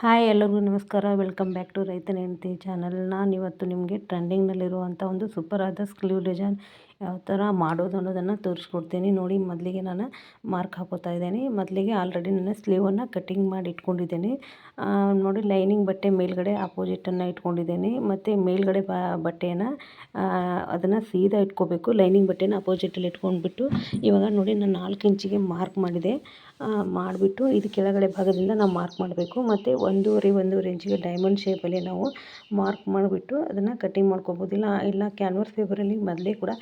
Hi ಎಲ್ಲರಿಗೂ ನಮಸ್ಕಾರ. Welcome back to ರೈತನ ಹೆಂಡತಿ ಚಾನಲ್. ನಾನು ಇವತ್ತು ನಿಮಗೆ ಟ್ರೆಂಡಿಂಗ್ನಲ್ಲಿರುವಂಥ ಒಂದು ಸೂಪರ್ ಆದ ಸ್ಲೀವ್ ಡಿಸೈನ್ ಯಾವ ಥರ ಮಾಡೋದು ಅನ್ನೋದನ್ನು ತೋರಿಸ್ಕೊಡ್ತೀನಿ. ನೋಡಿ, ಮೊದಲಿಗೆ ನಾನು ಮಾರ್ಕ್ ಹಾಕೋತಾ ಇದ್ದೀನಿ. ಮೊದಲಿಗೆ ಆಲ್ರೆಡಿ ನಾನು ಸ್ಲೀವನ್ನು ಕಟ್ಟಿಂಗ್ ಮಾಡಿ ಇಟ್ಕೊಂಡಿದ್ದೀನಿ. ನೋಡಿ, ಲೈನಿಂಗ್ ಬಟ್ಟೆ ಮೇಲ್ಗಡೆ ಅಪೋಸಿಟನ್ನು ಇಟ್ಕೊಂಡಿದ್ದೀನಿ. ಮತ್ತು ಮೇಲ್ಗಡೆ ಬಟ್ಟೆಯನ್ನು ಅದನ್ನು ಸೀದಾ ಇಟ್ಕೋಬೇಕು. ಲೈನಿಂಗ್ ಬಟ್ಟೆನ ಅಪೋಸಿಟಲ್ಲಿ ಇಟ್ಕೊಂಡ್ಬಿಟ್ಟು ಇವಾಗ ನೋಡಿ, ನಾನು 4 ಇಂಚಿಗೆ ಮಾರ್ಕ್ ಮಾಡಿದೆ. ಮಾಡಿಬಿಟ್ಟು ಇದು ಕೆಳಗಡೆ ಭಾಗದಿಂದ ನಾವು ಮಾರ್ಕ್ ಮಾಡಬೇಕು. ಮತ್ತು 1.5 ಇಂಚಿಗೆ ಡೈಮಂಡ್ ಶೇಪಲ್ಲಿ ನಾವು ಮಾರ್ಕ್ ಮಾಡಿಬಿಟ್ಟು ಅದನ್ನು ಕಟ್ಟಿಂಗ್ ಮಾಡ್ಕೋಬೋದು. ಇಲ್ಲ ಕ್ಯಾನ್ವಾಸ್ ಪೇಪರಲ್ಲಿ ಮೊದಲೇ ಕೂಡ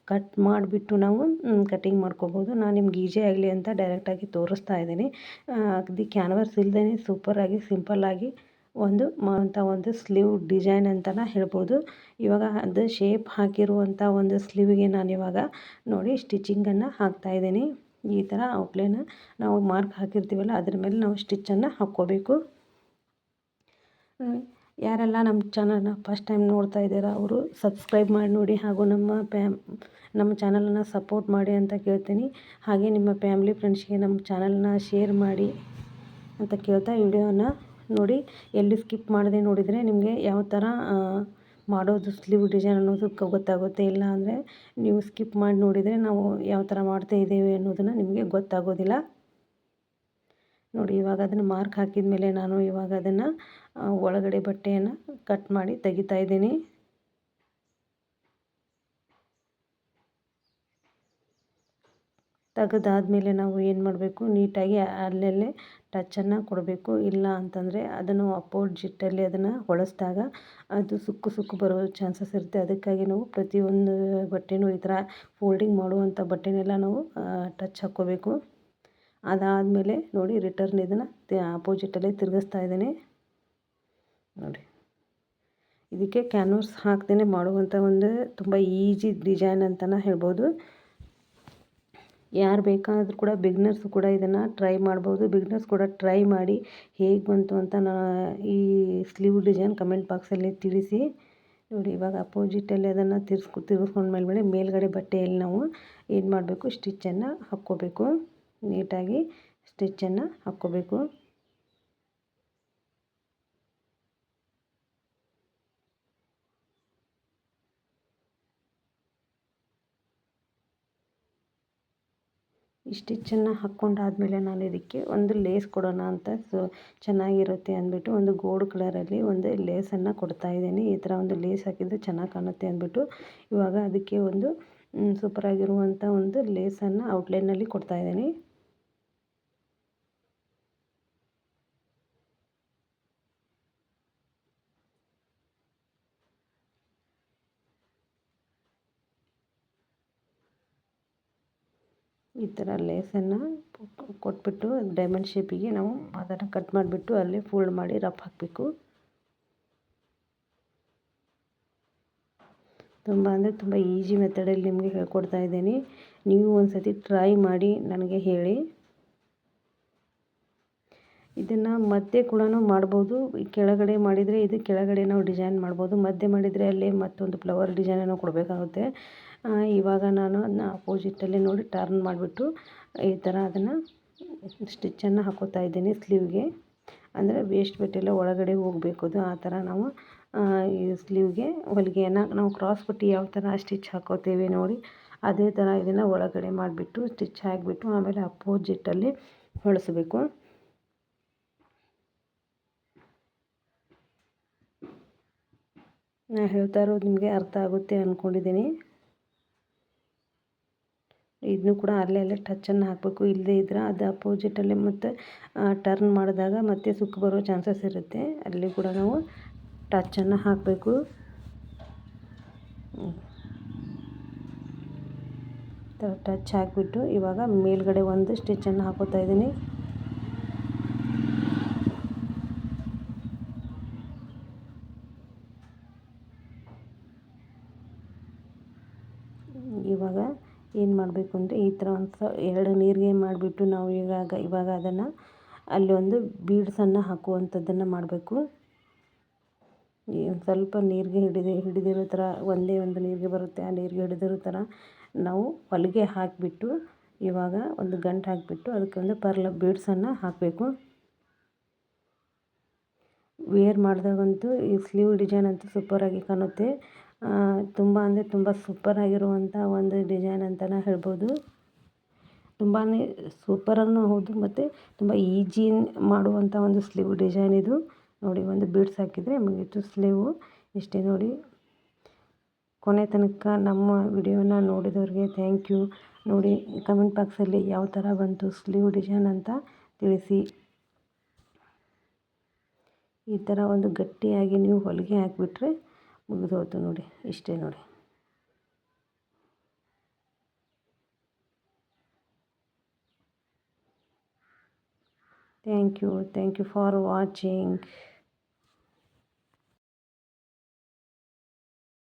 ಕಟ್ ಮಾಡಿಬಿಟ್ಟು ನಾವು ಕಟ್ಟಿಂಗ್ ಮಾಡ್ಕೋಬೋದು. ನಾನು ನಿಮ್ಗೆ ಈಜಿ ಆಗಲಿ ಅಂತ ಡೈರೆಕ್ಟಾಗಿ ತೋರಿಸ್ತಾ ಇದ್ದೀನಿ. ಅದು ಕ್ಯಾನ್ವಾಸ್ ಇಲ್ಲದೇ ಸೂಪರಾಗಿ ಸಿಂಪಲ್ಲಾಗಿ ಒಂದು ಸ್ಲೀವ್ ಡಿಸೈನ್ ಅಂತಲೇ ಹೇಳ್ಬೋದು. ಇವಾಗ ಅದು ಶೇಪ್ ಹಾಕಿರುವಂಥ ಒಂದು ಸ್ಲೀವಿಗೆ ನಾನಿವಾಗ ನೋಡಿ ಸ್ಟಿಚಿಂಗನ್ನು ಹಾಕ್ತಾಯಿದ್ದೀನಿ. ಈ ಥರ ಔಟ್ಲೈನ್ ನಾವು ಮಾರ್ಕ್ ಹಾಕಿರ್ತೀವಲ್ಲ ಅದ್ರ ಮೇಲೆ ನಾವು ಸ್ಟಿಚ್ಚನ್ನು ಹಾಕ್ಕೋಬೇಕು. ಯಾರೆಲ್ಲ ನಮ್ಮ ಚಾನಲ್ನ ಫಸ್ಟ್ ಟೈಮ್ ನೋಡ್ತಾ ಇದ್ದೀರಾ ಅವರು ಸಬ್ಸ್ಕ್ರೈಬ್ ಮಾಡಿ ನೋಡಿ, ಹಾಗೂ ನಮ್ಮ ಚಾನಲನ್ನು ಸಪೋರ್ಟ್ ಮಾಡಿ ಅಂತ ಕೇಳ್ತೀನಿ. ಹಾಗೆ ನಿಮ್ಮ ಫ್ಯಾಮಿಲಿ ಫ್ರೆಂಡ್ಸ್ಗೆ ನಮ್ಮ ಚಾನಲ್ನ ಶೇರ್ ಮಾಡಿ ಅಂತ ಕೇಳ್ತಾ ವಿಡಿಯೋನ ನೋಡಿ. ಎಲ್ಲಿ ಸ್ಕಿಪ್ ಮಾಡದೆ ನೋಡಿದರೆ ನಿಮಗೆ ಯಾವ ಥರ ಮಾಡೋದು ಸ್ಲೀವ್ ಡಿಸೈನ್ ಅನ್ನೋದು ಗೊತ್ತಾಗುತ್ತೆ. ಇಲ್ಲ ಅಂದರೆ ನೀವು ಸ್ಕಿಪ್ ಮಾಡಿ ನೋಡಿದರೆ ನಾವು ಯಾವ ಥರ ಮಾಡ್ತಾ ಇದ್ದೇವೆ ಅನ್ನೋದನ್ನು ನಿಮಗೆ ಗೊತ್ತಾಗೋದಿಲ್ಲ. ನೋಡಿ, ಇವಾಗ ಅದನ್ನು ಮಾರ್ಕ್ ಹಾಕಿದ ಮೇಲೆ ನಾನು ಇವಾಗ ಅದನ್ನು ಒಳಗಡೆ ಬಟ್ಟೆಯನ್ನು ಕಟ್ ಮಾಡಿ ತೆಗಿತಾ ಇದ್ದೀನಿ. ತೆಗೆದಾದ್ಮೇಲೆ ನಾವು ಏನು ಮಾಡಬೇಕು, ನೀಟಾಗಿ ಅಲ್ಲಲ್ಲೇ ಟಚ್ಚನ್ನು ಕೊಡಬೇಕು. ಇಲ್ಲ ಅಂತಂದರೆ ಅದನ್ನು ಅಪೋಸಿಟಲ್ಲಿ ಅದನ್ನು ಹೊಳಿಸಿದಾಗ ಅದು ಸುಕ್ಕು ಬರೋ ಚಾನ್ಸಸ್ ಇರುತ್ತೆ. ಅದಕ್ಕಾಗಿ ನಾವು ಪ್ರತಿಯೊಂದು ಬಟ್ಟೆನೂ ಈ ಥರ ಫೋಲ್ಡಿಂಗ್ ಮಾಡುವಂಥ ಬಟ್ಟೆನೆಲ್ಲ ನಾವು ಟಚ್ ಹಾಕ್ಕೋಬೇಕು. ಅದಾದಮೇಲೆ ನೋಡಿ, ರಿಟರ್ನ್ ಇದನ್ನು ಅಪೋಸಿಟಲ್ಲೇ ತಿರುಗಿಸ್ತಾ ಇದ್ದೀನಿ. ನೋಡಿ, ಇದಕ್ಕೆ ಕ್ಯಾನ್ವಾಸ್ ಹಾಕ್ದೇ ಮಾಡುವಂಥ ಒಂದು ತುಂಬ ಈಸಿ ಡಿಸೈನ್ ಅಂತಲೇ ಹೇಳ್ಬೋದು. ಯಾರು ಬೇಕಾದರೂ ಕೂಡ ಬಿಗ್ನರ್ಸ್ ಕೂಡ ಇದನ್ನು ಟ್ರೈ ಮಾಡ್ಬೋದು. ಬಿಗ್ನರ್ಸ್ ಕೂಡ ಟ್ರೈ ಮಾಡಿ ಹೇಗೆ ಬಂತು ಅಂತ ಈ ಸ್ಲೀವ್ ಡಿಸೈನ್ ಕಮೆಂಟ್ ಬಾಕ್ಸಲ್ಲಿ ತಿಳಿಸಿ. ನೋಡಿ, ಇವಾಗ ಅಪೋಸಿಟಲ್ಲಿ ಅದನ್ನು ತಿರ್ಗಿಸ್ಕೊಂಡ್ಮೇಲೆ ಮೇಲ್ಗಡೆ ಬಟ್ಟೆಯಲ್ಲಿ ನಾವು ಏನು ಮಾಡಬೇಕು, ಸ್ಟಿಚ್ಚನ್ನು ಹಾಕ್ಕೋಬೇಕು. ನೀಟಾಗಿ ಸ್ಟಿಚ್ಚನ್ನು ಹಾಕ್ಕೋಬೇಕು. ಈ ಸ್ಟಿಚ್ಚನ್ನು ಹಾಕ್ಕೊಂಡಾದ್ಮೇಲೆ ನಾನು ಇದಕ್ಕೆ ಒಂದು ಲೇಸ್ ಕೊಡೋಣ ಅಂತ ಚೆನ್ನಾಗಿರುತ್ತೆ ಅಂದ್ಬಿಟ್ಟು ಒಂದು ಗೋಲ್ಡ್ ಕಲರಲ್ಲಿ ಒಂದು ಲೇಸನ್ನು ಕೊಡ್ತಾಯಿದ್ದೀನಿ. ಈ ಥರ ಒಂದು ಲೇಸ್ ಹಾಕಿದರೆ ಚೆನ್ನಾಗಿ ಕಾಣುತ್ತೆ ಅಂದ್ಬಿಟ್ಟು ಇವಾಗ ಅದಕ್ಕೆ ಒಂದು ಸೂಪರಾಗಿರುವಂಥ ಒಂದು ಲೇಸನ್ನು ಔಟ್ಲೈನಲ್ಲಿ ಕೊಡ್ತಾಯಿದ್ದೀನಿ. ಈ ಥರ ಲೇಸನ್ನು ಕೊಟ್ಬಿಟ್ಟು ಡೈಮಂಡ್ ಶೇಪಿಗೆ ನಾವು ಅದನ್ನು ಕಟ್ ಮಾಡಿಬಿಟ್ಟು ಅಲ್ಲೇ ಫೋಲ್ಡ್ ಮಾಡಿ ರಫ್ ಹಾಕಬೇಕು. ತುಂಬ ಅಂದರೆ ತುಂಬ ಈಸಿ ಮೆಥಡಲ್ಲಿ ನಿಮಗೆ ಹೇಳ್ಕೊಡ್ತಾ ಇದ್ದೀನಿ. ನೀವು ಒಂದು ಸತಿ ಟ್ರೈ ಮಾಡಿ ನನಗೆ ಹೇಳಿ. ಇದನ್ನು ಮಧ್ಯೆ ಕೂಡ ಮಾಡ್ಬೋದು. ಕೆಳಗಡೆ ಮಾಡಿದರೆ ಇದು ಕೆಳಗಡೆ ನಾವು ಡಿಸೈನ್ ಮಾಡ್ಬೋದು. ಮಧ್ಯೆ ಮಾಡಿದರೆ ಅಲ್ಲೇ ಮತ್ತೊಂದು ಫ್ಲವರ್ ಡಿಸೈನನ್ನು ಕೊಡಬೇಕಾಗುತ್ತೆ. ಇವಾಗ ನಾನು ಅದನ್ನ ಅಪೋಸಿಟಲ್ಲಿ ನೋಡಿ ಟರ್ನ್ ಮಾಡಿಬಿಟ್ಟು ಈ ಥರ ಅದನ್ನು ಸ್ಟಿಚ್ಚನ್ನು ಹಾಕೋತಾ ಇದ್ದೀನಿ ಸ್ಲೀವ್ಗೆ. ಅಂದರೆ ವೇಸ್ಟ್ ಬಟ್ಟೆಲ್ಲ ಒಳಗಡೆ ಹೋಗಬೇಕು. ಅದು ಆ ಥರ ನಾವು ಈ ಸ್ಲೀವ್ಗೆ ಹೊಲಿಗೆಯನ್ನು ನಾವು ಕ್ರಾಸ್ ಪಟ್ಟಿ ಯಾವ ಥರ ಸ್ಟಿಚ್ ಹಾಕೋತೇವೆ ನೋಡಿ, ಅದೇ ಥರ ಇದನ್ನು ಒಳಗಡೆ ಮಾಡಿಬಿಟ್ಟು ಸ್ಟಿಚ್ ಹಾಕಿಬಿಟ್ಟು ಆಮೇಲೆ ಅಪೋಸಿಟಲ್ಲಿ ಹೊಲಿಸ್ಬೇಕು. ನಾನು ಹೇಳ್ತಾ ಇರೋದು ನಿಮಗೆ ಅರ್ಥ ಆಗುತ್ತೆ ಅಂದ್ಕೊಂಡಿದ್ದೀನಿ. ಇದನ್ನು ಕೂಡ ಅಲ್ಲೇ ಟಚ್ಚನ್ನು ಹಾಕಬೇಕು. ಇಲ್ಲದೇ ಇದ್ದರೆ ಅದು ಅಪೋಸಿಟಲ್ಲಿ ಮತ್ತು ಟರ್ನ್ ಮಾಡಿದಾಗ ಮತ್ತೆ ಸುಕ್ಕು ಬರೋ ಚಾನ್ಸಸ್ ಇರುತ್ತೆ. ಅಲ್ಲಿ ಕೂಡ ನಾವು ಟಚ್ಚನ್ನು ಹಾಕಬೇಕು. ಟಚ್ ಹಾಕಿಬಿಟ್ಟು ಇವಾಗ ಮೇಲ್ಗಡೆ ಒಂದು ಸ್ಟಿಚ್ಚನ್ನು ಹಾಕೋತಾ ಇದ್ದೀನಿ. ಇವಾಗ ಏನು ಮಾಡಬೇಕು ಅಂದರೆ ಈ ಥರ ಒಂದು 2 ನೀರಿಗೆ ಮಾಡಿಬಿಟ್ಟು ನಾವು ಇವಾಗ ಅದನ್ನು ಅಲ್ಲಿ ಒಂದು ಬೀಡ್ಸನ್ನು ಹಾಕುವಂಥದ್ದನ್ನು ಮಾಡಬೇಕು. ಸ್ವಲ್ಪ ನೀರಿಗೆ ಹಿಡಿದಿರೋ ಥರ ಒಂದೇ ಒಂದು ನೀರಿಗೆ ಬರುತ್ತೆ, ಆ ನೀರಿಗೆ ಹಿಡಿದಿರೋ ಥರ ನಾವು ಹೊಲಿಗೆ ಹಾಕಿಬಿಟ್ಟು ಇವಾಗ ಒಂದು ಗಂಟು ಹಾಕಿಬಿಟ್ಟು ಅದಕ್ಕೆ ಒಂದು ಪರ್ಲ್ ಬೀಡ್ಸನ್ನು ಹಾಕಬೇಕು. ವೇರ್ ಮಾಡಿದಾಗಂತೂ ಈ ಸ್ಲೀವ್ ಡಿಸೈನ್ ಅಂತೂ ಸೂಪರಾಗಿ ಕಾಣುತ್ತೆ. ತುಂಬ ಅಂದರೆ ತುಂಬ ಸೂಪರಾಗಿರುವಂಥ ಒಂದು ಡಿಸೈನ್ ಅಂತಲೇ ಹೇಳ್ಬೋದು. ತುಂಬಾ ಸೂಪರನ್ನು ಹೌದು ಮತ್ತು ತುಂಬ ಈಜಿ ಮಾಡುವಂಥ ಒಂದು ಸ್ಲೀವ್ ಡಿಸೈನ್ ಇದು. ನೋಡಿ ಒಂದು ಬೀಡ್ಸ್ ಹಾಕಿದರೆ ಮುಗೀತು ಸ್ಲೀವು. ಇಷ್ಟೇ ನೋಡಿ. ಕೊನೆ ತನಕ ನಮ್ಮ ವಿಡಿಯೋನ ನೋಡಿದವ್ರಿಗೆ ಥ್ಯಾಂಕ್ ಯು. ನೋಡಿ ಕಮೆಂಟ್ ಬಾಕ್ಸಲ್ಲಿ ಯಾವ ಥರ ಬಂತು ಸ್ಲೀವ್ ಡಿಸೈನ್ ಅಂತ ತಿಳಿಸಿ. ಈ ಥರ ಒಂದು ಗಟ್ಟಿಯಾಗಿ ನೀವು ಹೊಲಿಗೆ ಹಾಕಿಬಿಟ್ರೆ ಮುಗಿದೋಯ್ತು ನೋಡಿ. ಇಷ್ಟೇ ನೋಡಿ. Thank you for watching.